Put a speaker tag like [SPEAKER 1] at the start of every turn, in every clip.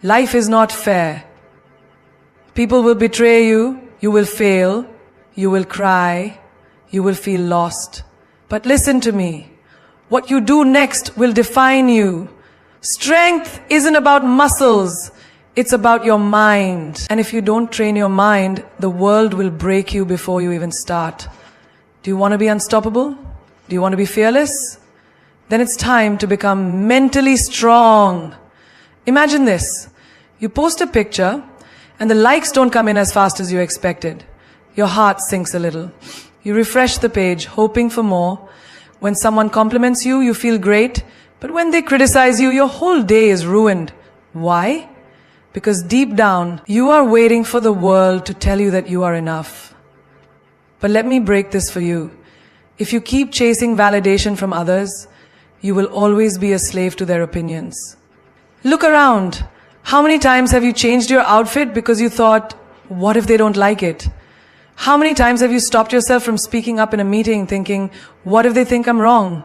[SPEAKER 1] Life is not fair. People will betray you, you will fail, you will cry, you will feel lost. But listen to me. What you do next will define you. Strength isn't about muscles. It's about your mind. And if you don't train your mind, the world will break you before you even start. Do you want to be unstoppable? Do you want to be fearless? Then it's time to become mentally strong. Imagine this. You post a picture and the likes don't come in as fast as you expected. Your heart sinks a little. You refresh the page, hoping for more. When someone compliments you, you feel great. But when they criticize you, your whole day is ruined. Why? Because deep down, you are waiting for the world to tell you that you are enough. But let me break this for you. If you keep chasing validation from others, you will always be a slave to their opinions. Look around. How many times have you changed your outfit because you thought, what if they don't like it? How many times have you stopped yourself from speaking up in a meeting thinking, what if they think I'm wrong?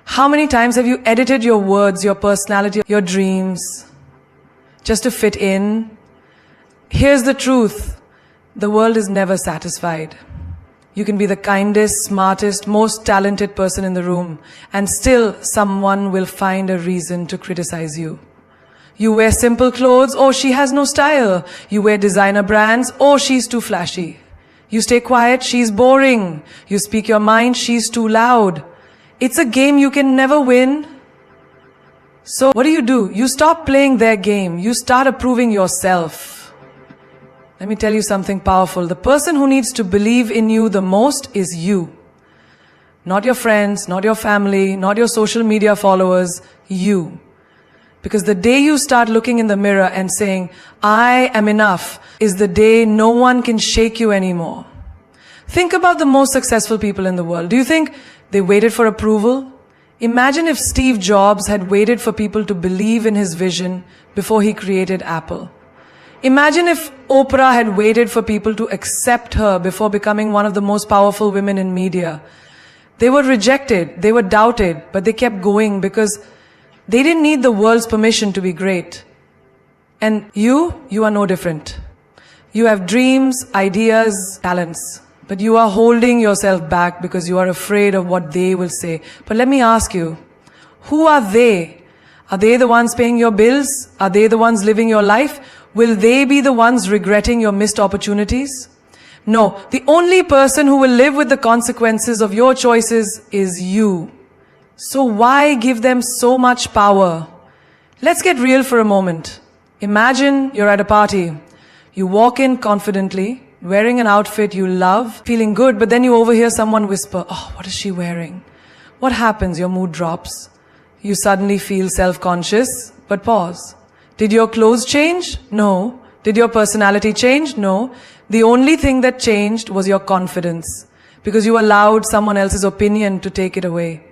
[SPEAKER 1] How many times have you edited your words, your personality, your dreams, just to fit in? Here's the truth. The world is never satisfied. You can be the kindest, smartest, most talented person in the room, and still someone will find a reason to criticize you. You wear simple clothes, oh, she has no style. You wear designer brands, oh, she's too flashy. You stay quiet, she's boring. You speak your mind, she's too loud. It's a game you can never win. So what do? You stop playing their game. You start approving yourself. Let me tell you something powerful. The person who needs to believe in you the most is you. Not your friends, not your family, not your social media followers, you. Because the day you start looking in the mirror and saying, I am enough, is the day no one can shake you anymore. Think about the most successful people in the world. Do you think they waited for approval? Imagine if Steve Jobs had waited for people to believe in his vision before he created Apple. Imagine if Oprah had waited for people to accept her before becoming one of the most powerful women in media. They were rejected, they were doubted, but they kept going because they didn't need the world's permission to be great. And you are no different. You have dreams, ideas, talents, but you are holding yourself back because you are afraid of what they will say. But let me ask you, who are they? Are they the ones paying your bills? Are they the ones living your life? Will they be the ones regretting your missed opportunities? No, the only person who will live with the consequences of your choices is you. So why give them so much power? Let's get real for a moment. Imagine you're at a party. You walk in confidently, wearing an outfit you love, feeling good, but then you overhear someone whisper, oh, what is she wearing? What happens? Your mood drops. You suddenly feel self-conscious, but pause. Did your clothes change? No. Did your personality change? No. The only thing that changed was your confidence, because you allowed someone else's opinion to take it away.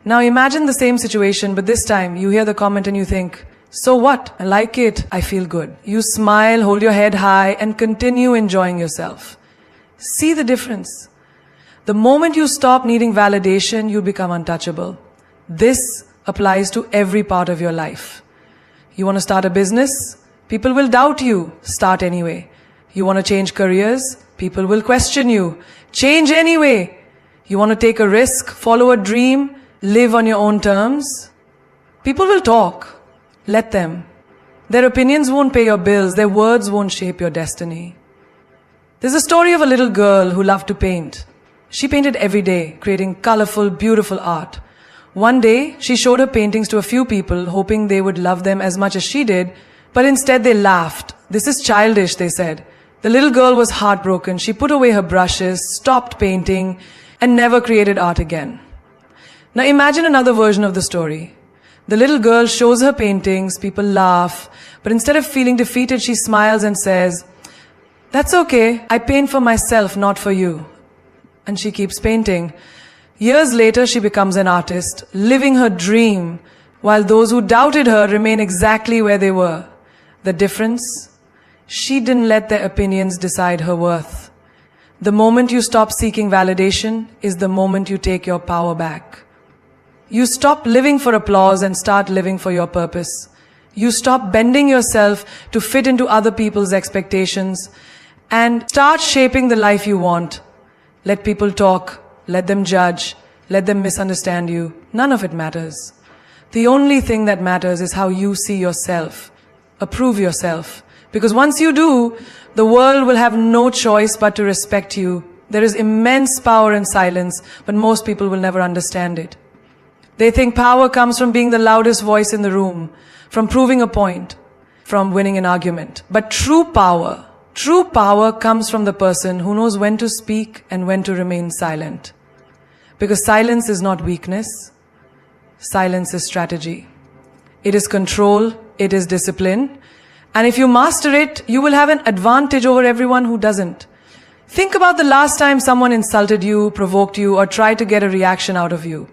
[SPEAKER 1] Now imagine the same situation, but this time you hear the comment and you think, so what? I like it. I feel good. You smile, hold your head high, and continue enjoying yourself. See the difference. The moment you stop needing validation, you become untouchable. This applies to every part of your life. You want to start a business? People will doubt you. Start anyway. You want to change careers? People will question you. Change anyway. You want to take a risk, follow a dream, live on your own terms? People will talk. Let them. Their opinions won't pay your bills. Their words won't shape your destiny. There's a story of a little girl who loved to paint. She painted every day, creating colorful, beautiful art. One day, she showed her paintings to a few people, hoping they would love them as much as she did, but instead they laughed. This is childish, they said. The little girl was heartbroken. She put away her brushes, stopped painting, and never created art again. Now imagine another version of the story. The little girl shows her paintings, people laugh, but instead of feeling defeated, she smiles and says, that's okay, I paint for myself, not for you. And she keeps painting. Years later, she becomes an artist, living her dream, while those who doubted her remain exactly where they were. The difference? She didn't let their opinions decide her worth. The moment you stop seeking validation is the moment you take your power back. You stop living for applause and start living for your purpose. You stop bending yourself to fit into other people's expectations and start shaping the life you want. Let people talk, let them judge, let them misunderstand you. None of it matters. The only thing that matters is how you see yourself. Approve yourself. Because once you do, the world will have no choice but to respect you. There is immense power in silence, but most people will never understand it. They think power comes from being the loudest voice in the room, from proving a point, from winning an argument. But true power comes from the person who knows when to speak and when to remain silent. Because silence is not weakness. Silence is strategy. It is control. It is discipline. And if you master it, you will have an advantage over everyone who doesn't. Think about the last time someone insulted you, provoked you, or tried to get a reaction out of you.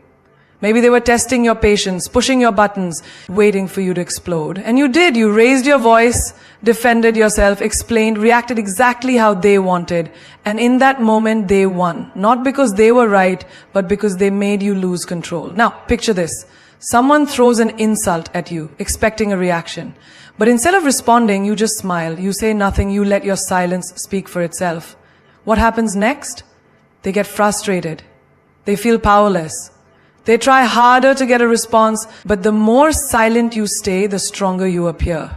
[SPEAKER 1] Maybe they were testing your patience, pushing your buttons, waiting for you to explode. And you did. You raised your voice, defended yourself, explained, reacted exactly how they wanted. And in that moment, they won. Not because they were right, but because they made you lose control. Now, picture this. Someone throws an insult at you, expecting a reaction. But instead of responding, you just smile. You say nothing. You let your silence speak for itself. What happens next? They get frustrated. They feel powerless. They try harder to get a response, but the more silent you stay, the stronger you appear.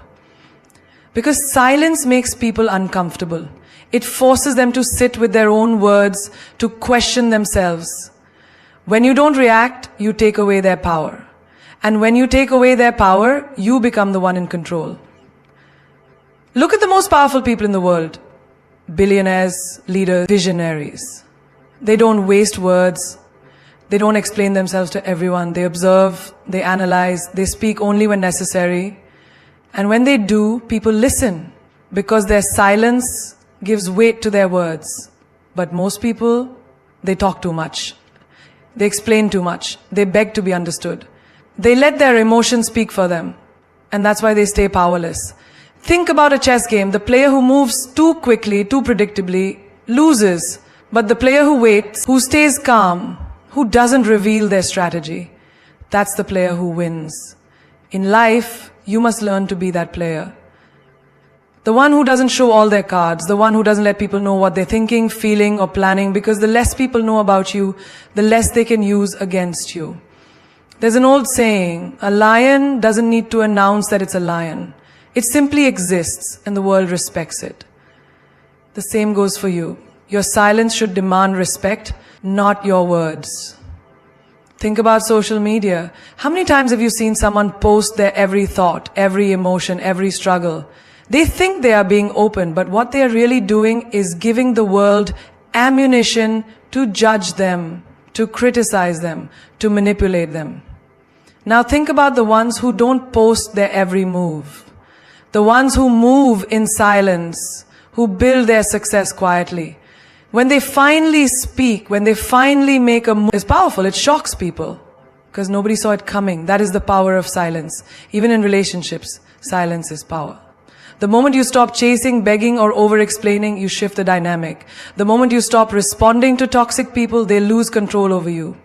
[SPEAKER 1] Because silence makes people uncomfortable. It forces them to sit with their own words, to question themselves. When you don't react, you take away their power. And when you take away their power, you become the one in control. Look at the most powerful people in the world. Billionaires, leaders, visionaries. They don't waste words. They don't explain themselves to everyone. They observe, they analyze, they speak only when necessary. And when they do, people listen because their silence gives weight to their words. But most people, they talk too much. They explain too much. They beg to be understood. They let their emotions speak for them. And that's why they stay powerless. Think about a chess game. The player who moves too quickly, too predictably, loses. But the player who waits, who stays calm, who doesn't reveal their strategy, that's the player who wins. In life, you must learn to be that player. The one who doesn't show all their cards, the one who doesn't let people know what they're thinking, feeling, or planning, because the less people know about you, the less they can use against you. There's an old saying, a lion doesn't need to announce that it's a lion. It simply exists, and the world respects it. The same goes for you. Your silence should demand respect, not your words. Think about social media. How many times have you seen someone post their every thought, every emotion, every struggle? They think they are being open, but what they are really doing is giving the world ammunition to judge them, to criticize them, to manipulate them. Now think about the ones who don't post their every move. The ones who move in silence, who build their success quietly. When they finally speak, when they finally make a move, it's powerful. It shocks people because nobody saw it coming. That is the power of silence. Even in relationships, silence is power. The moment you stop chasing, begging, or over-explaining, you shift the dynamic. The moment you stop responding to toxic people, they lose control over you.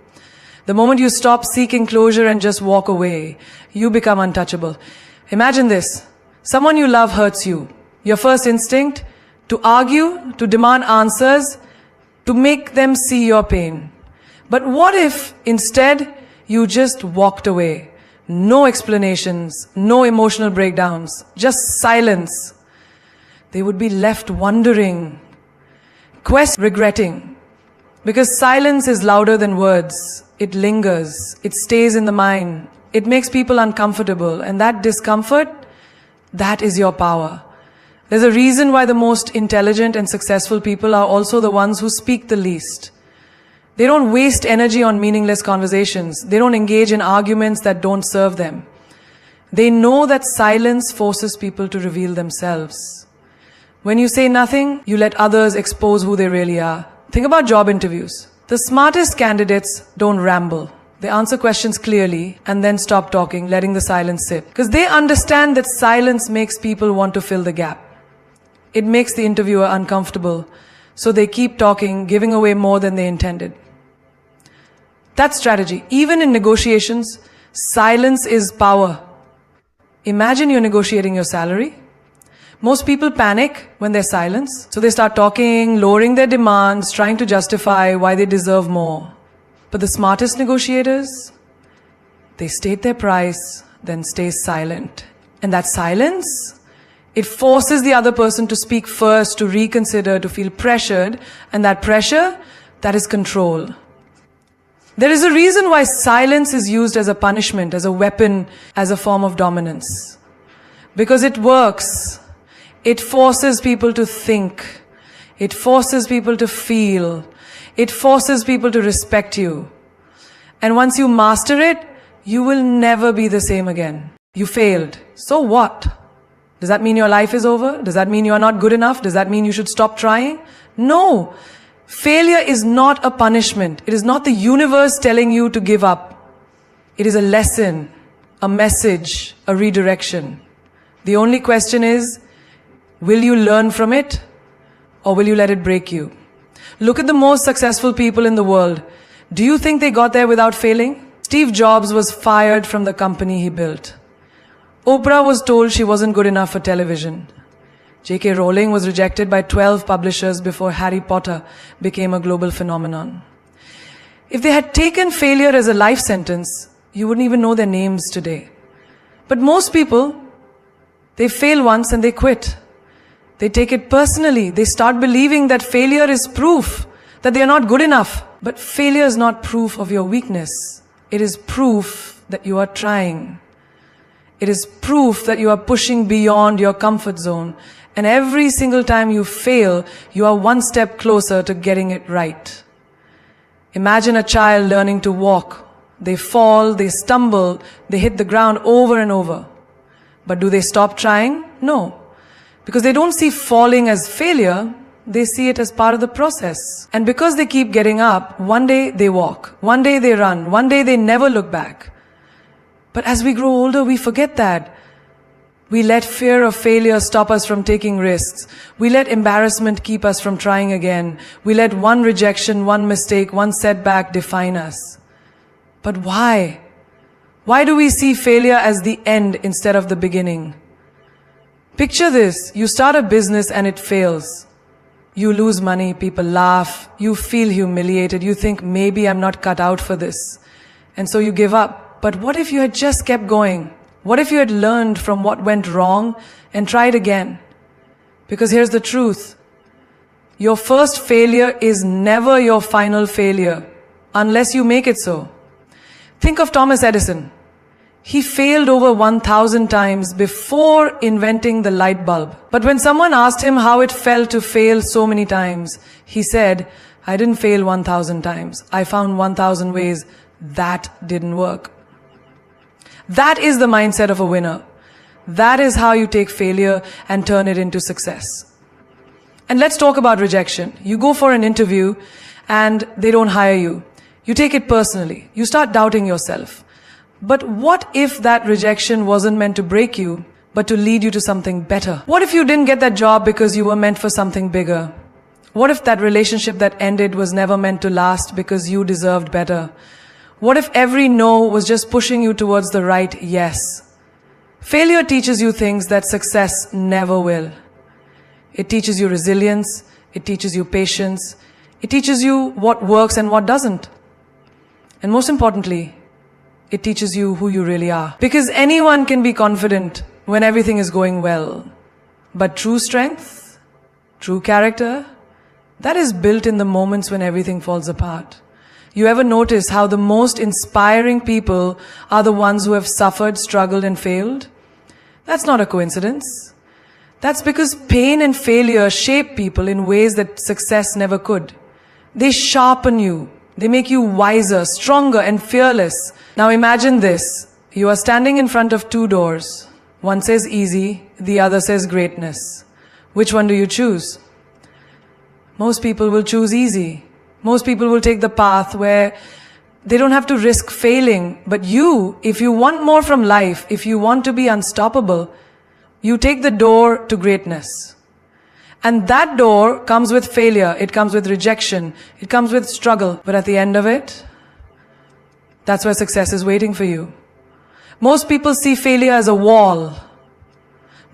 [SPEAKER 1] The moment you stop seeking closure and just walk away, you become untouchable. Imagine this. Someone you love hurts you. Your first instinct? To argue, to demand answers, to make them see your pain. But what if instead you just walked away? No explanations, no emotional breakdowns, just silence. They would be left wondering, regretting. Because silence is louder than words. It lingers. It stays in the mind. It makes people uncomfortable. And that discomfort, that is your power. There's a reason why the most intelligent and successful people are also the ones who speak the least. They don't waste energy on meaningless conversations. They don't engage in arguments that don't serve them. They know that silence forces people to reveal themselves. When you say nothing, you let others expose who they really are. Think about job interviews. The smartest candidates don't ramble. They answer questions clearly and then stop talking, letting the silence sit. Because they understand that silence makes people want to fill the gap. It makes the interviewer uncomfortable. So they keep talking, giving away more than they intended. That's strategy. Even in negotiations, silence is power. Imagine you're negotiating your salary. Most people panic when there's silence. So they start talking, lowering their demands, trying to justify why they deserve more. But the smartest negotiators, they state their price, then stay silent. And that silence, it forces the other person to speak first, to reconsider, to feel pressured. And that pressure, that is control. There is a reason why silence is used as a punishment, as a weapon, as a form of dominance. Because it works. It forces people to think. It forces people to feel. It forces people to respect you. And once you master it, you will never be the same again. You failed. So what? Does that mean your life is over? Does that mean you are not good enough? Does that mean you should stop trying? No. Failure is not a punishment. It is not the universe telling you to give up. It is a lesson, a message, a redirection. The only question is, will you learn from it or will you let it break you? Look at the most successful people in the world. Do you think they got there without failing? Steve Jobs was fired from the company he built. Oprah was told she wasn't good enough for television. J.K. Rowling was rejected by 12 publishers before Harry Potter became a global phenomenon. If they had taken failure as a life sentence, you wouldn't even know their names today. But most people, they fail once and they quit. They take it personally. They start believing that failure is proof that they are not good enough. But failure is not proof of your weakness. It is proof that you are trying. It is proof that you are pushing beyond your comfort zone. And every single time you fail, you are one step closer to getting it right. Imagine a child learning to walk. They fall, they stumble, they hit the ground over and over. But do they stop trying? No. Because they don't see falling as failure, they see it as part of the process. And because they keep getting up, one day they walk, one day they run, one day they never look back. But as we grow older, we forget that. We let fear of failure stop us from taking risks. We let embarrassment keep us from trying again. We let one rejection, one mistake, one setback define us. But why? Why do we see failure as the end instead of the beginning? Picture this. You start a business and it fails. You lose money, people laugh, you feel humiliated, you think maybe I'm not cut out for this. And so you give up. But what if you had just kept going? What if you had learned from what went wrong and tried again? Because here's the truth. Your first failure is never your final failure, unless you make it so. Think of Thomas Edison. He failed over 1,000 times before inventing the light bulb. But when someone asked him how it felt to fail so many times, he said, I didn't fail 1,000 times. I found 1,000 ways. That didn't work. That is the mindset of a winner. That is how you take failure and turn it into success. And let's talk about rejection. You go for an interview and they don't hire you. You take it personally. You start doubting yourself. But what if that rejection wasn't meant to break you, but to lead you to something better? What if you didn't get that job because you were meant for something bigger? What if that relationship that ended was never meant to last because you deserved better? What if every no was just pushing you towards the right yes? Failure teaches you things that success never will. It teaches you resilience. It teaches you patience. It teaches you what works and what doesn't. And most importantly, it teaches you who you really are. Because anyone can be confident when everything is going well. But true strength, true character, that is built in the moments when everything falls apart. You ever notice how the most inspiring people are the ones who have suffered, struggled, and failed? That's not a coincidence. That's because pain and failure shape people in ways that success never could. They sharpen you. They make you wiser, stronger, and fearless. Now imagine this. You are standing in front of two doors. One says easy, the other says greatness. Which one do you choose? Most people will choose easy. Most people will take the path where they don't have to risk failing. But you, if you want more from life, if you want to be unstoppable, you take the door to greatness. And that door comes with failure. It comes with rejection. It comes with struggle. But at the end of it, that's where success is waiting for you. Most people see failure as a wall,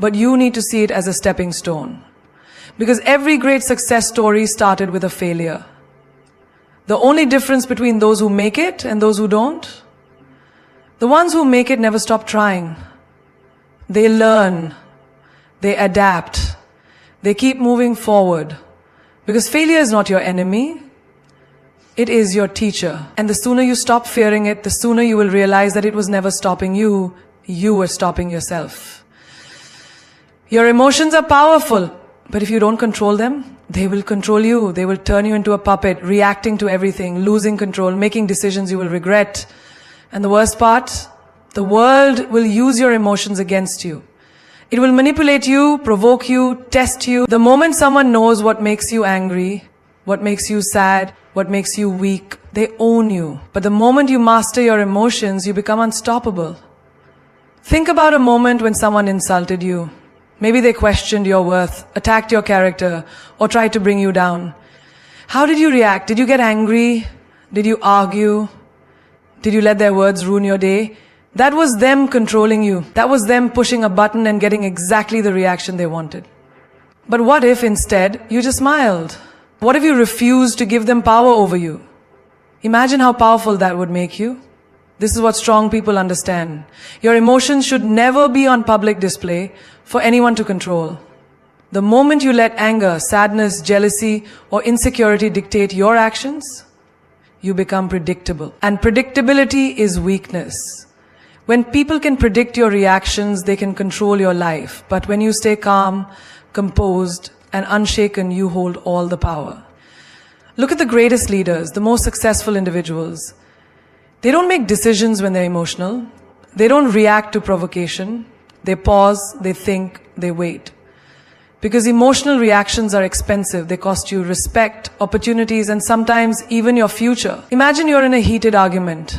[SPEAKER 1] but you need to see it as a stepping stone. Because every great success story started with a failure. The only difference between those who make it and those who don't, the ones who make it never stop trying. They learn, they adapt, they keep moving forward. Because failure is not your enemy, it is your teacher. And the sooner you stop fearing it, the sooner you will realize that it was never stopping you, you were stopping yourself. Your emotions are powerful, but if you don't control them, they will control you. They will turn you into a puppet, reacting to everything, losing control, making decisions you will regret. And the worst part, the world will use your emotions against you. It will manipulate you, provoke you, test you. The moment someone knows what makes you angry, what makes you sad, what makes you weak, they own you. But the moment you master your emotions, you become unstoppable. Think about a moment when someone insulted you. Maybe they questioned your worth, attacked your character, or tried to bring you down. How did you react? Did you get angry? Did you argue? Did you let their words ruin your day? That was them controlling you. That was them pushing a button and getting exactly the reaction they wanted. But what if instead you just smiled? What if you refused to give them power over you? Imagine how powerful that would make you. This is what strong people understand. Your emotions should never be on public display for anyone to control. The moment you let anger, sadness, jealousy, or insecurity dictate your actions, you become predictable. And predictability is weakness. When people can predict your reactions, they can control your life. But when you stay calm, composed, and unshaken, you hold all the power. Look at the greatest leaders, the most successful individuals. They don't make decisions when they're emotional. They don't react to provocation. They pause, they think, they wait. Because emotional reactions are expensive. They cost you respect, opportunities, and sometimes even your future. Imagine you're in a heated argument.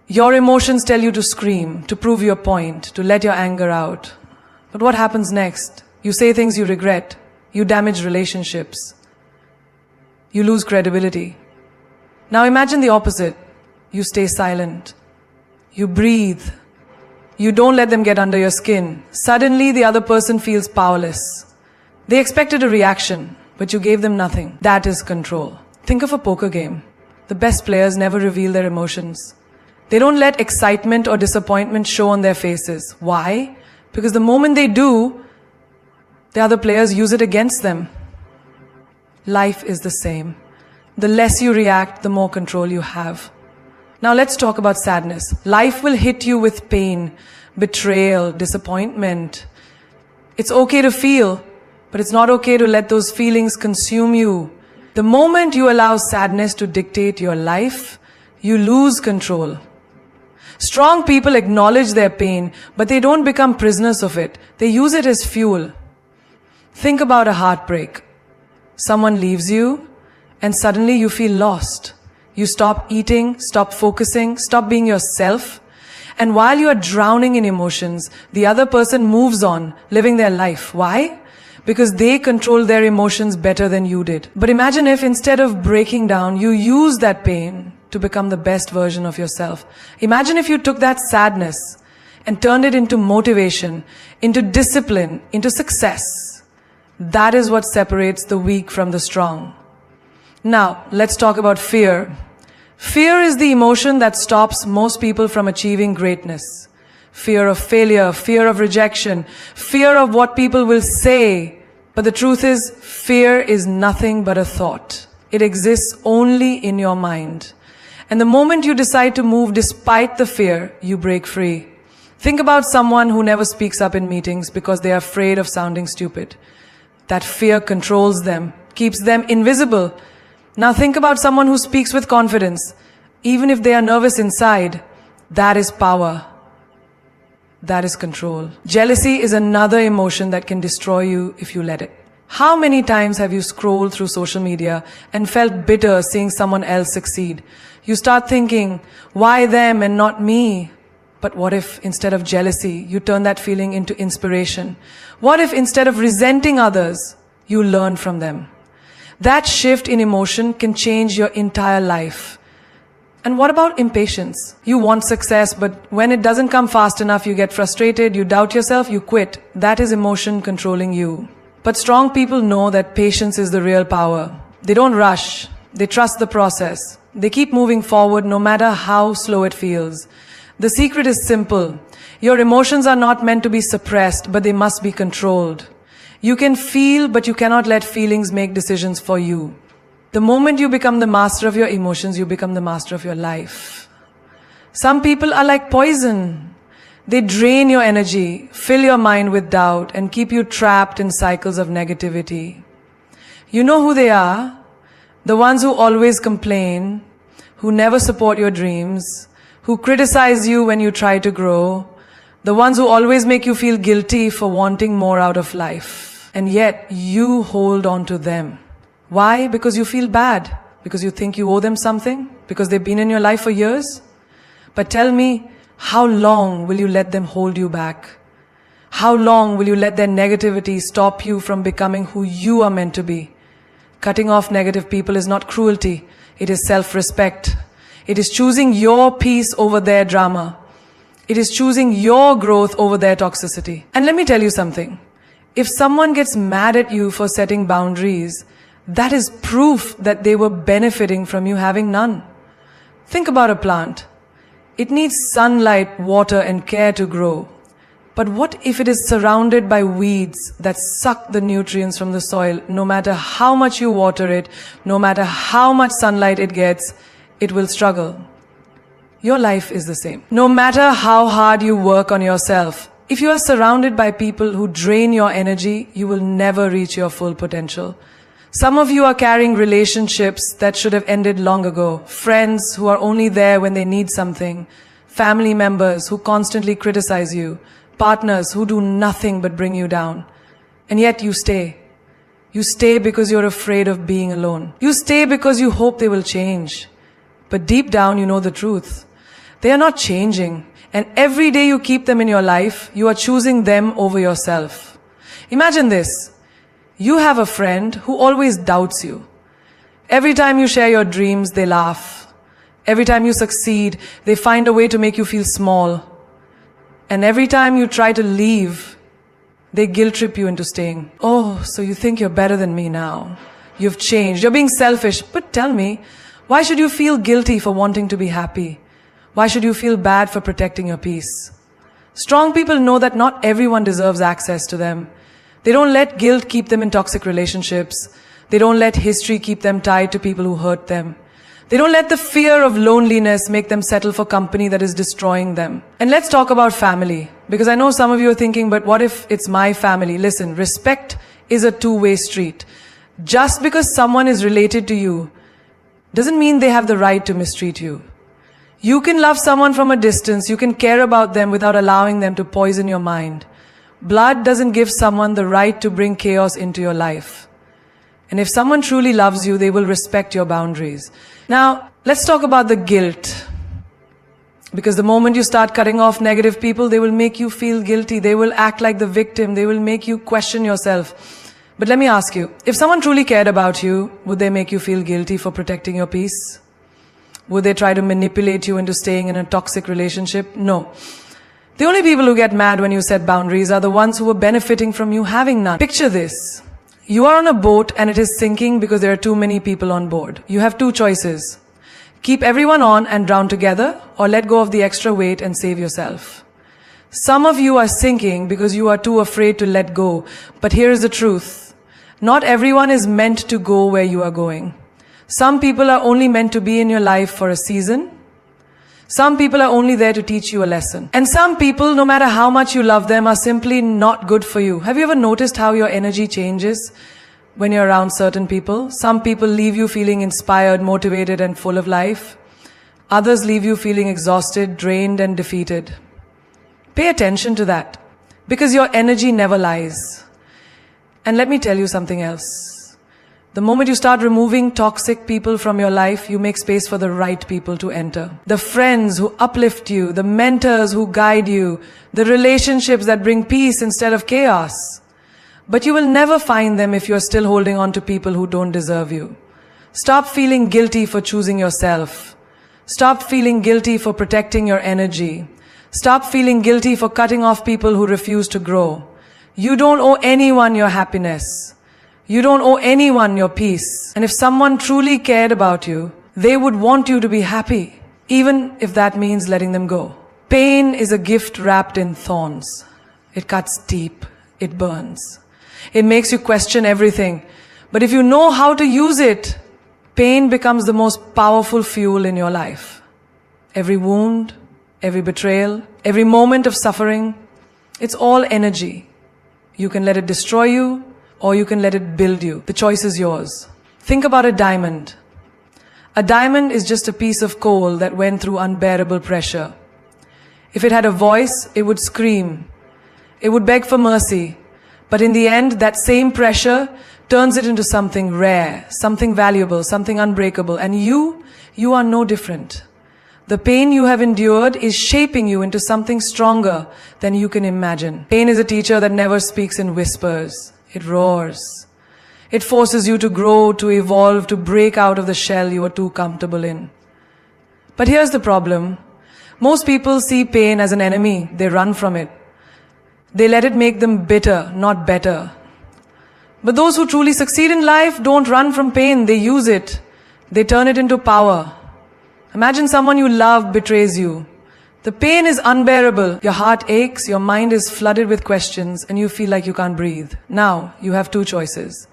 [SPEAKER 1] Your emotions tell you to scream, to prove your point, to let your anger out. But what happens next? You say things you regret. You damage relationships. You lose credibility. Now imagine the opposite. You stay silent. You breathe. You don't let them get under your skin. Suddenly, the other person feels powerless. They expected a reaction, but you gave them nothing. That is control. Think of a poker game. The best players never reveal their emotions. They don't let excitement or disappointment show on their faces. Why? Because the moment they do, the other players use it against them. Life is the same. The less you react, the more control you have. Now let's talk about sadness. Life will hit you with pain, betrayal, disappointment. It's okay to feel, but it's not okay to let those feelings consume you. The moment you allow sadness to dictate your life, you lose control. Strong people acknowledge their pain, but they don't become prisoners of it. They use it as fuel. Think about a heartbreak. Someone leaves you, and suddenly you feel lost. You stop eating, stop focusing, stop being yourself. And while you are drowning in emotions, the other person moves on, living their life. Why? Because they control their emotions better than you did. But imagine if instead of breaking down, you use that pain to become the best version of yourself. Imagine if you took that sadness and turned it into motivation, into discipline, into success. That is what separates the weak from the strong. Now, let's talk about fear. Fear is the emotion that stops most people from achieving greatness. Fear of failure, fear of rejection, fear of what people will say. But the truth is, fear is nothing but a thought. It exists only in your mind. And the moment you decide to move despite the fear, you break free. Think about someone who never speaks up in meetings because they are afraid of sounding stupid. That fear controls them, keeps them invisible. Now think about someone who speaks with confidence. Even if they are nervous inside, that is power. That is control. Jealousy is another emotion that can destroy you if you let it. How many times have you scrolled through social media and felt bitter seeing someone else succeed? You start thinking, why them and not me? But what if instead of jealousy, you turn that feeling into inspiration? What if instead of resenting others, you learn from them? That shift in emotion can change your entire life. And what about impatience? You want success, but when it doesn't come fast enough, you get frustrated, you doubt yourself, you quit. That is emotion controlling you. But strong people know that patience is the real power. They don't rush. They trust the process. They keep moving forward no matter how slow it feels. The secret is simple. Your emotions are not meant to be suppressed, but they must be controlled. You can feel, but you cannot let feelings make decisions for you. The moment you become the master of your emotions, you become the master of your life. Some people are like poison. They drain your energy, fill your mind with doubt, and keep you trapped in cycles of negativity. You know who they are? The ones who always complain, who never support your dreams, who criticize you when you try to grow, the ones who always make you feel guilty for wanting more out of life. And yet, you hold on to them. Why? Because you feel bad. Because you think you owe them something. Because they've been in your life for years. But tell me, how long will you let them hold you back? How long will you let their negativity stop you from becoming who you are meant to be? Cutting off negative people is not cruelty. It is self-respect. It is choosing your peace over their drama. It is choosing your growth over their toxicity. And let me tell you something. If someone gets mad at you for setting boundaries, that is proof that they were benefiting from you having none. Think about a plant. It needs sunlight, water, and care to grow. But what if it is surrounded by weeds that suck the nutrients from the soil? No matter how much you water it, no matter how much sunlight it gets, it will struggle. Your life is the same. No matter how hard you work on yourself, if you are surrounded by people who drain your energy, you will never reach your full potential. Some of you are carrying relationships that should have ended long ago. Friends who are only there when they need something. Family members who constantly criticize you. Partners who do nothing but bring you down. And yet you stay. You stay because you're afraid of being alone. You stay because you hope they will change. But deep down you know the truth. They are not changing. And every day you keep them in your life, you are choosing them over yourself. Imagine this. You have a friend who always doubts you. Every time you share your dreams, they laugh. Every time you succeed, they find a way to make you feel small. And every time you try to leave, they guilt trip you into staying. Oh, so you think you're better than me now. You've changed. You're being selfish. But tell me, why should you feel guilty for wanting to be happy? Why should you feel bad for protecting your peace? Strong people know that not everyone deserves access to them. They don't let guilt keep them in toxic relationships. They don't let history keep them tied to people who hurt them. They don't let the fear of loneliness make them settle for company that is destroying them. And let's talk about family. Because I know some of you are thinking, but what if it's my family? Listen, respect is a two-way street. Just because someone is related to you doesn't mean they have the right to mistreat you. You can love someone from a distance. You can care about them without allowing them to poison your mind. Blood doesn't give someone the right to bring chaos into your life. And if someone truly loves you, they will respect your boundaries. Now, let's talk about the guilt. Because the moment you start cutting off negative people, they will make you feel guilty. They will act like the victim. They will make you question yourself. But let me ask you, if someone truly cared about you, would they make you feel guilty for protecting your peace? Would they try to manipulate you into staying in a toxic relationship? No. The only people who get mad when you set boundaries are the ones who are benefiting from you having none. Picture this. You are on a boat and it is sinking because there are too many people on board. You have two choices. Keep everyone on and drown together, or let go of the extra weight and save yourself. Some of you are sinking because you are too afraid to let go. But here is the truth. Not everyone is meant to go where you are going. Some people are only meant to be in your life for a season. Some people are only there to teach you a lesson. And some people, no matter how much you love them, are simply not good for you. Have you ever noticed how your energy changes when you're around certain people? Some people leave you feeling inspired, motivated, and full of life. Others leave you feeling exhausted, drained, and defeated. Pay attention to that, because your energy never lies. And let me tell you something else. The moment you start removing toxic people from your life, you make space for the right people to enter. The friends who uplift you, the mentors who guide you, the relationships that bring peace instead of chaos. But you will never find them if you're still holding on to people who don't deserve you. Stop feeling guilty for choosing yourself. Stop feeling guilty for protecting your energy. Stop feeling guilty for cutting off people who refuse to grow. You don't owe anyone your happiness. You don't owe anyone your peace. And if someone truly cared about you, they would want you to be happy, even if that means letting them go. Pain is a gift wrapped in thorns. It cuts deep. It burns. It makes you question everything. But if you know how to use it, pain becomes the most powerful fuel in your life. Every wound, every betrayal, every moment of suffering, it's all energy. You can let it destroy you, or you can let it build you. The choice is yours. Think about a diamond. A diamond is just a piece of coal that went through unbearable pressure. If it had a voice, it would scream. It would beg for mercy. But in the end, that same pressure turns it into something rare, something valuable, something unbreakable. And you are no different. The pain you have endured is shaping you into something stronger than you can imagine. Pain is a teacher that never speaks in whispers. It roars. It forces you to grow, to evolve, to break out of the shell you are too comfortable in. But here's the problem. Most people see pain as an enemy. They run from it. They let it make them bitter, not better. But those who truly succeed in life don't run from pain. They use it. They turn it into power. Imagine someone you love betrays you. The pain is unbearable. Your heart aches, your mind is flooded with questions, and you feel like you can't breathe. Now, you have two choices.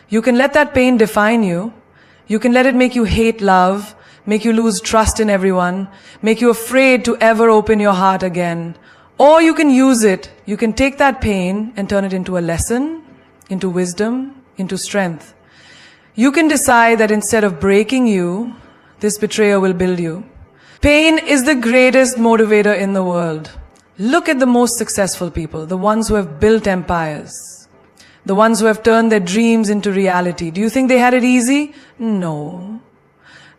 [SPEAKER 1] You can let that pain define you. You can let it make you hate love, make you lose trust in everyone, make you afraid to ever open your heart again. Or you can use it. You can take that pain and turn it into a lesson, into wisdom, into strength. You can decide that instead of breaking you, this betrayer will build you. Pain is the greatest motivator in the world. Look at the most successful people, the ones who have built empires, the ones who have turned their dreams into reality. Do you think they had it easy? No.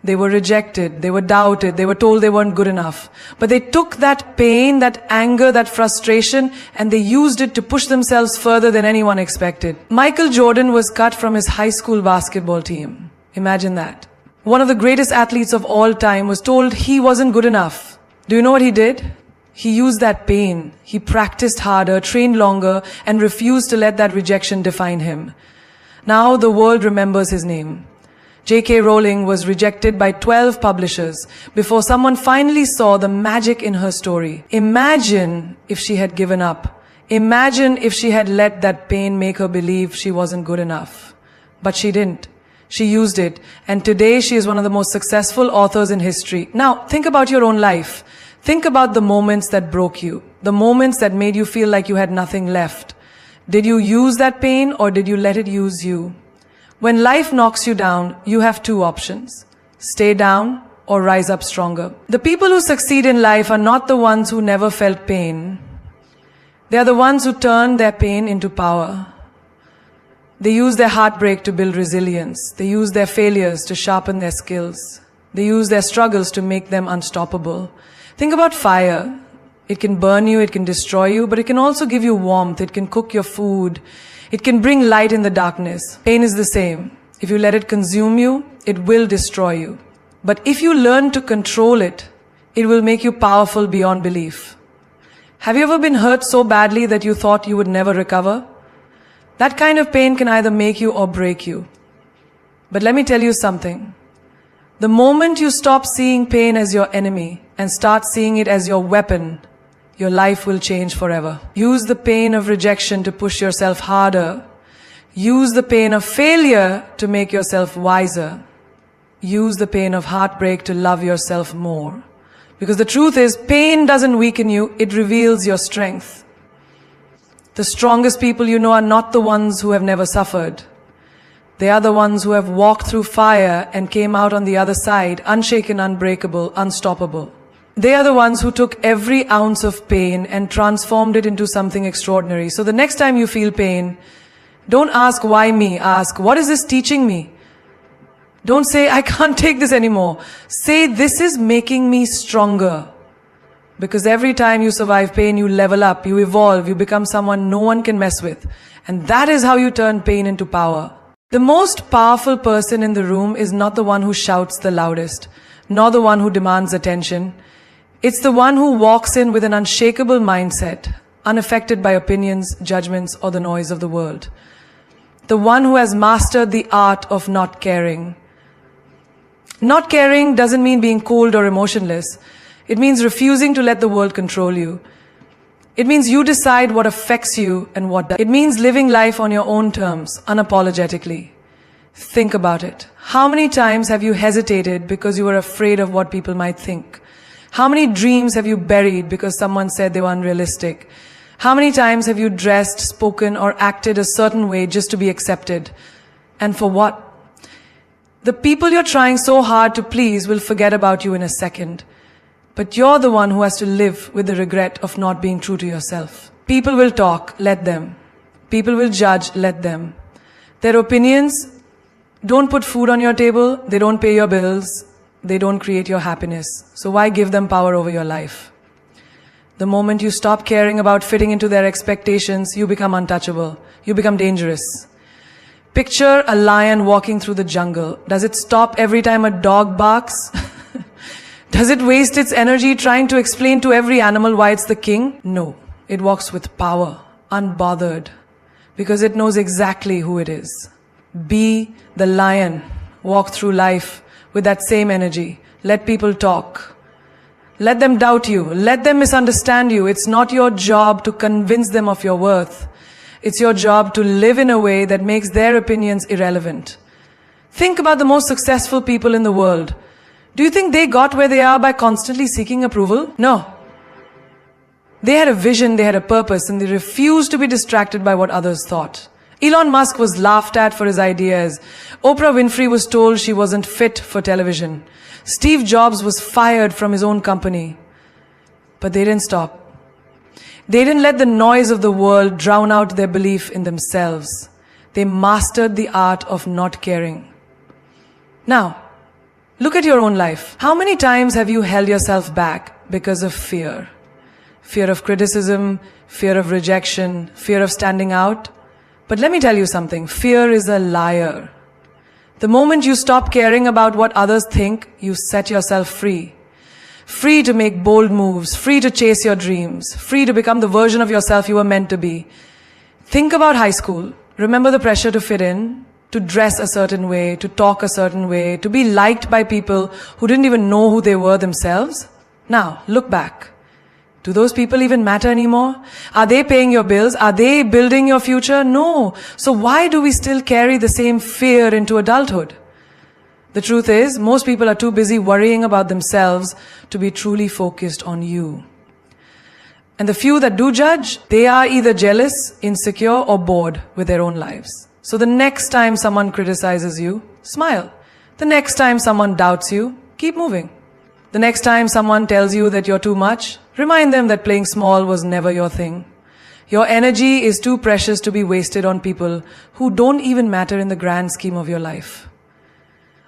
[SPEAKER 1] They were rejected, they were doubted, they were told they weren't good enough. But they took that pain, that anger, that frustration, and they used it to push themselves further than anyone expected. Michael Jordan was cut from his high school basketball team. Imagine that. One of the greatest athletes of all time was told he wasn't good enough. Do you know what he did? He used that pain. He practiced harder, trained longer, and refused to let that rejection define him. Now the world remembers his name. J.K. Rowling was rejected by 12 publishers before someone finally saw the magic in her story. Imagine if she had given up. Imagine if she had let that pain make her believe she wasn't good enough. But she didn't. She used it, and today she is one of the most successful authors in history. Now, think about your own life. Think about the moments that broke you, the moments that made you feel like you had nothing left. Did you use that pain, or did you let it use you? When life knocks you down, you have two options. Stay down or rise up stronger. The people who succeed in life are not the ones who never felt pain. They are the ones who turn their pain into power. They use their heartbreak to build resilience. They use their failures to sharpen their skills. They use their struggles to make them unstoppable. Think about fire. It can burn you, it can destroy you, but it can also give you warmth. It can cook your food. It can bring light in the darkness. Pain is the same. If you let it consume you, it will destroy you. But if you learn to control it, it will make you powerful beyond belief. Have you ever been hurt so badly that you thought you would never recover? That kind of pain can either make you or break you. But let me tell you something. The moment you stop seeing pain as your enemy and start seeing it as your weapon, your life will change forever. Use the pain of rejection to push yourself harder. Use the pain of failure to make yourself wiser. Use the pain of heartbreak to love yourself more. Because the truth is, pain doesn't weaken you, it reveals your strength. The strongest people you know are not the ones who have never suffered. They are the ones who have walked through fire and came out on the other side, unshaken, unbreakable, unstoppable. They are the ones who took every ounce of pain and transformed it into something extraordinary. So the next time you feel pain, don't ask why me, ask what is this teaching me? Don't say I can't take this anymore. Say this is making me stronger. Because every time you survive pain, you level up, you evolve, you become someone no one can mess with. And that is how you turn pain into power. The most powerful person in the room is not the one who shouts the loudest, nor the one who demands attention. It's the one who walks in with an unshakable mindset, unaffected by opinions, judgments, or the noise of the world. The one who has mastered the art of not caring. Not caring doesn't mean being cold or emotionless. It means refusing to let the world control you. It means you decide what affects you and what doesn't. It means living life on your own terms, unapologetically. Think about it. How many times have you hesitated because you were afraid of what people might think? How many dreams have you buried because someone said they were unrealistic? How many times have you dressed, spoken, or acted a certain way just to be accepted? And for what? The people you're trying so hard to please will forget about you in a second. But you're the one who has to live with the regret of not being true to yourself. People will talk, let them. People will judge, let them. Their opinions don't put food on your table, they don't pay your bills, they don't create your happiness. So why give them power over your life? The moment you stop caring about fitting into their expectations, you become untouchable. You become dangerous. Picture a lion walking through the jungle. Does it stop every time a dog barks? Does it waste its energy trying to explain to every animal why it's the king? No. It walks with power, unbothered, because it knows exactly who it is. Be the lion. Walk through life with that same energy. Let people talk. Let them doubt you. Let them misunderstand you. It's not your job to convince them of your worth. It's your job to live in a way that makes their opinions irrelevant. Think about the most successful people in the world. Do you think they got where they are by constantly seeking approval? No. They had a vision, they had a purpose, and they refused to be distracted by what others thought. Elon Musk was laughed at for his ideas. Oprah Winfrey was told she wasn't fit for television. Steve Jobs was fired from his own company. But they didn't stop. They didn't let the noise of the world drown out their belief in themselves. They mastered the art of not caring. Now, look at your own life. How many times have you held yourself back because of fear? Fear of criticism, fear of rejection, fear of standing out. But let me tell you something. Fear is a liar. The moment you stop caring about what others think, you set yourself free. Free to make bold moves, free to chase your dreams, free to become the version of yourself you were meant to be. Think about high school. Remember the pressure to fit in, to dress a certain way, to talk a certain way, to be liked by people who didn't even know who they were themselves? Now, look back. Do those people even matter anymore? Are they paying your bills? Are they building your future? No. So why do we still carry the same fear into adulthood? The truth is, most people are too busy worrying about themselves to be truly focused on you. And the few that do judge, they are either jealous, insecure, or bored with their own lives. So the next time someone criticizes you, smile. The next time someone doubts you, keep moving. The next time someone tells you that you're too much, remind them that playing small was never your thing. Your energy is too precious to be wasted on people who don't even matter in the grand scheme of your life.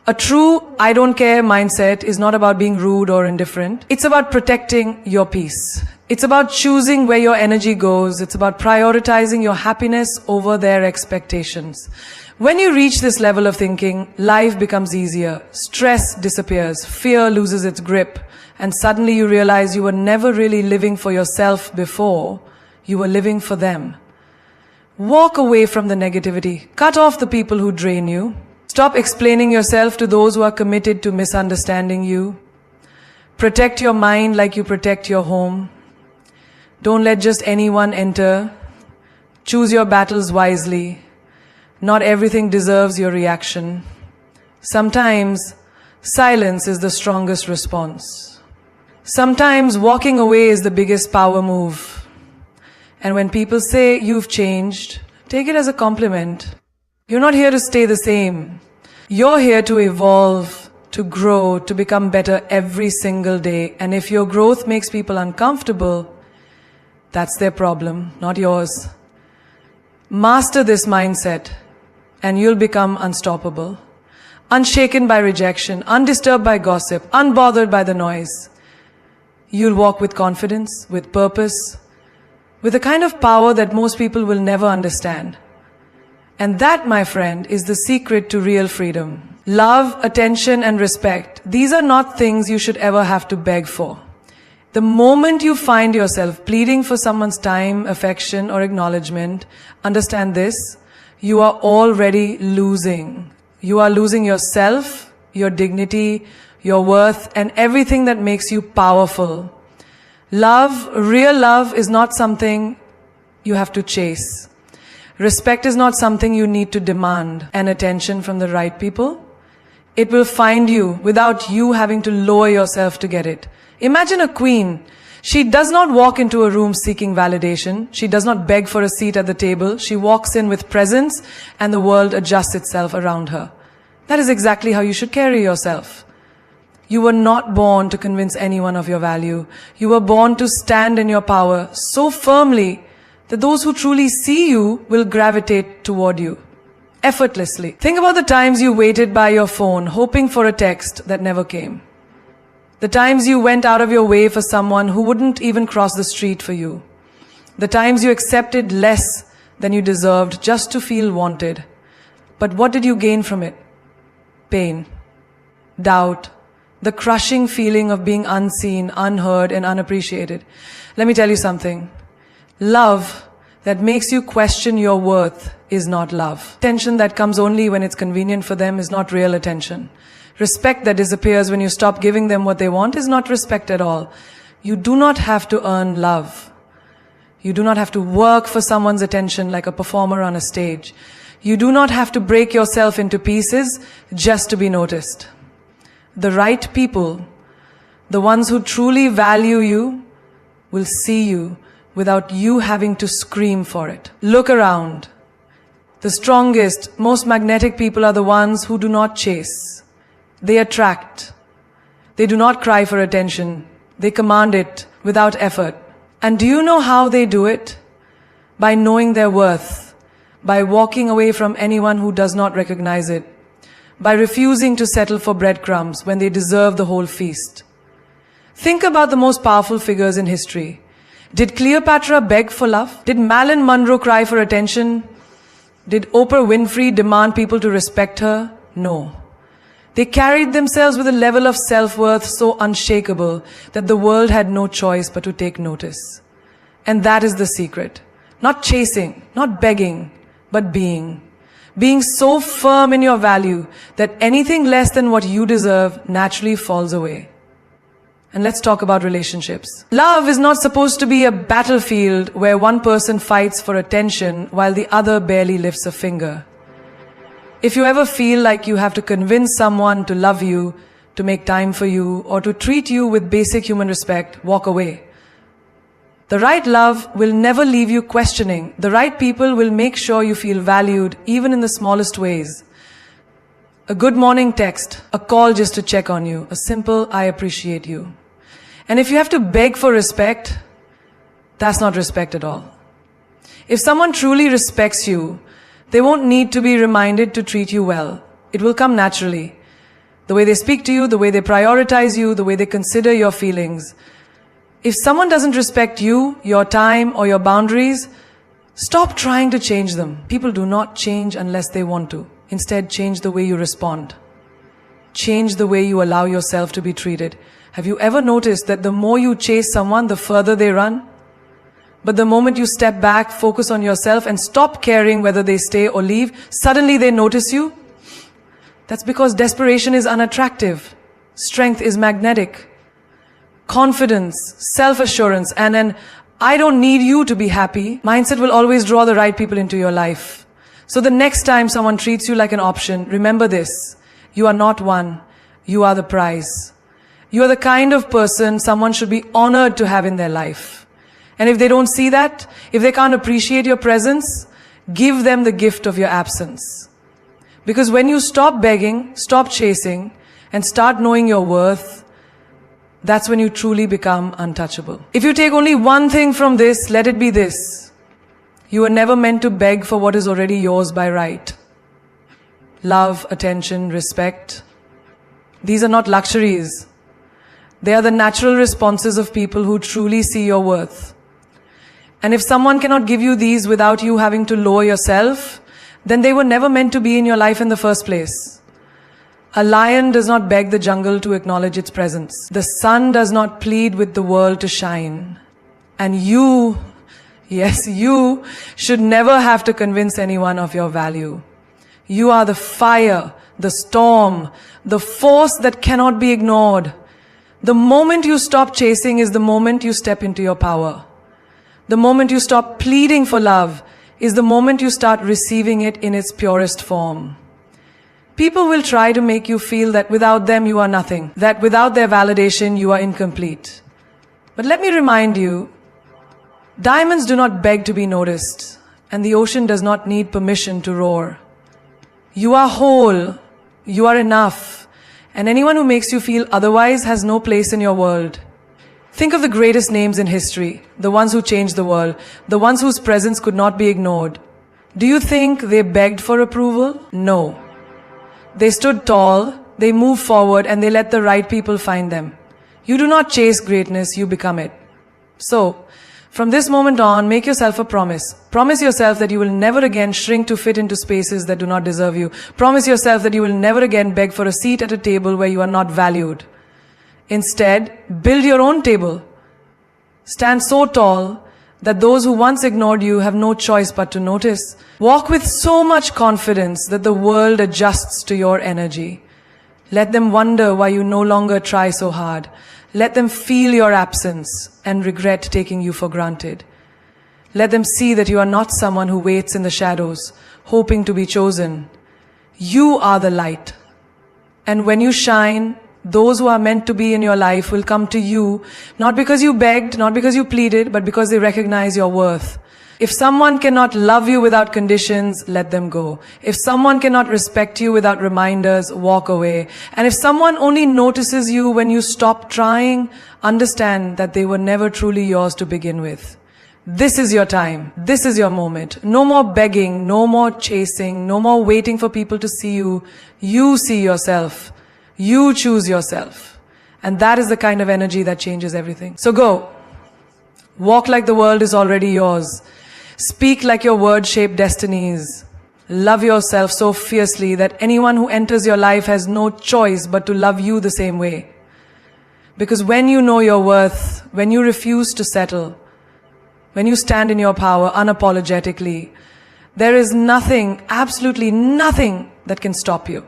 [SPEAKER 1] A true I don't care mindset is not about being rude or indifferent. It's about protecting your peace. It's about choosing where your energy goes. It's about prioritizing your happiness over their expectations. When you reach this level of thinking, life becomes easier, stress disappears, fear loses its grip, and suddenly you realize you were never really living for yourself before, you were living for them. Walk away from the negativity, cut off the people who drain you, stop explaining yourself to those who are committed to misunderstanding you, protect your mind like you protect your home, don't let just anyone enter, choose your battles wisely. Not everything deserves your reaction. Sometimes, silence is the strongest response. Sometimes, walking away is the biggest power move. And when people say you've changed, take it as a compliment. You're not here to stay the same. You're here to evolve, to grow, to become better every single day. And if your growth makes people uncomfortable, that's their problem, not yours. Master this mindset, and you'll become unstoppable. Unshaken by rejection, undisturbed by gossip, unbothered by the noise. You'll walk with confidence, with purpose, with a kind of power that most people will never understand. And that, my friend, is the secret to real freedom. Love, attention, and respect. These are not things you should ever have to beg for. The moment you find yourself pleading for someone's time, affection, or acknowledgement, understand this, you are already losing. You are losing yourself, your dignity, your worth, and everything that makes you powerful. Love, real love, is not something you have to chase. Respect is not something you need to demand. And attention from the right people, it will find you without you having to lower yourself to get it. Imagine a queen. She does not walk into a room seeking validation. She does not beg for a seat at the table. She walks in with presence and the world adjusts itself around her. That is exactly how you should carry yourself. You were not born to convince anyone of your value. You were born to stand in your power so firmly that those who truly see you will gravitate toward you effortlessly. Think about the times you waited by your phone hoping for a text that never came. The times you went out of your way for someone who wouldn't even cross the street for you. The times you accepted less than you deserved just to feel wanted. But what did you gain from it? Pain, doubt, the crushing feeling of being unseen, unheard, and unappreciated. Let me tell you something. Love that makes you question your worth is not love. Attention that comes only when it's convenient for them is not real attention. Respect that disappears when you stop giving them what they want is not respect at all. You do not have to earn love. You do not have to work for someone's attention like a performer on a stage. You do not have to break yourself into pieces just to be noticed. The right people, the ones who truly value you, will see you without you having to scream for it. Look around. The strongest, most magnetic people are the ones who do not chase. They attract. They do not cry for attention. They command it without effort. And do you know how they do it? By knowing their worth. By walking away from anyone who does not recognize it. By refusing to settle for breadcrumbs when they deserve the whole feast. Think about the most powerful figures in history. Did Cleopatra beg for love? Did Marilyn Monroe cry for attention? Did Oprah Winfrey demand people to respect her? No. They carried themselves with a level of self-worth so unshakable that the world had no choice but to take notice. And that is the secret. Not chasing, not begging, but being. Being so firm in your value that anything less than what you deserve naturally falls away. And let's talk about relationships. Love is not supposed to be a battlefield where one person fights for attention while the other barely lifts a finger. If you ever feel like you have to convince someone to love you, to make time for you, or to treat you with basic human respect, walk away. The right love will never leave you questioning. The right people will make sure you feel valued, even in the smallest ways. A good morning text, a call just to check on you, a simple "I appreciate you." And if you have to beg for respect, that's not respect at all. If someone truly respects you, they won't need to be reminded to treat you well. It will come naturally. The way they speak to you, the way they prioritize you, the way they consider your feelings. If someone doesn't respect you, your time, or your boundaries, stop trying to change them. People do not change unless they want to. Instead, change the way you respond. Change the way you allow yourself to be treated. Have you ever noticed that the more you chase someone, the further they run? But the moment you step back, focus on yourself, and stop caring whether they stay or leave, suddenly they notice you? That's because desperation is unattractive. Strength is magnetic. Confidence, self-assurance, and an "I don't need you to be happy" mindset will always draw the right people into your life. So the next time someone treats you like an option, remember this. You are not one. You are the prize. You are the kind of person someone should be honored to have in their life. And if they don't see that, if they can't appreciate your presence, give them the gift of your absence. Because when you stop begging, stop chasing, and start knowing your worth, that's when you truly become untouchable. If you take only one thing from this, let it be this. You were never meant to beg for what is already yours by right. Love, attention, respect. These are not luxuries. They are the natural responses of people who truly see your worth. And if someone cannot give you these without you having to lower yourself, then they were never meant to be in your life in the first place. A lion does not beg the jungle to acknowledge its presence. The sun does not plead with the world to shine. And you, yes, you should never have to convince anyone of your value. You are the fire, the storm, the force that cannot be ignored. The moment you stop chasing is the moment you step into your power. The moment you stop pleading for love is the moment you start receiving it in its purest form. People will try to make you feel that without them you are nothing, that without their validation you are incomplete. But let me remind you, diamonds do not beg to be noticed, and the ocean does not need permission to roar. You are whole, you are enough, and anyone who makes you feel otherwise has no place in your world. Think of the greatest names in history, the ones who changed the world, the ones whose presence could not be ignored. Do you think they begged for approval? No. They stood tall, they moved forward, and they let the right people find them. You do not chase greatness, you become it. So, from this moment on, make yourself a promise. Promise yourself that you will never again shrink to fit into spaces that do not deserve you. Promise yourself that you will never again beg for a seat at a table where you are not valued. Instead, build your own table. Stand so tall that those who once ignored you have no choice but to notice. Walk with so much confidence that the world adjusts to your energy. Let them wonder why you no longer try so hard. Let them feel your absence and regret taking you for granted. Let them see that you are not someone who waits in the shadows, hoping to be chosen. You are the light. And when you shine, those who are meant to be in your life will come to you, not because you begged, not because you pleaded, but because they recognize your worth. If someone cannot love you without conditions, let them go. If someone cannot respect you without reminders, walk away. And if someone only notices you when you stop trying, understand that they were never truly yours to begin with. This is your time. This is your moment. No more begging, no more chasing, no more waiting for people to see you. You see yourself. You choose yourself. And that is the kind of energy that changes everything. So go. Walk like the world is already yours. Speak like your words shape destinies. Love yourself so fiercely that anyone who enters your life has no choice but to love you the same way. Because when you know your worth, when you refuse to settle, when you stand in your power unapologetically, there is nothing, absolutely nothing that can stop you.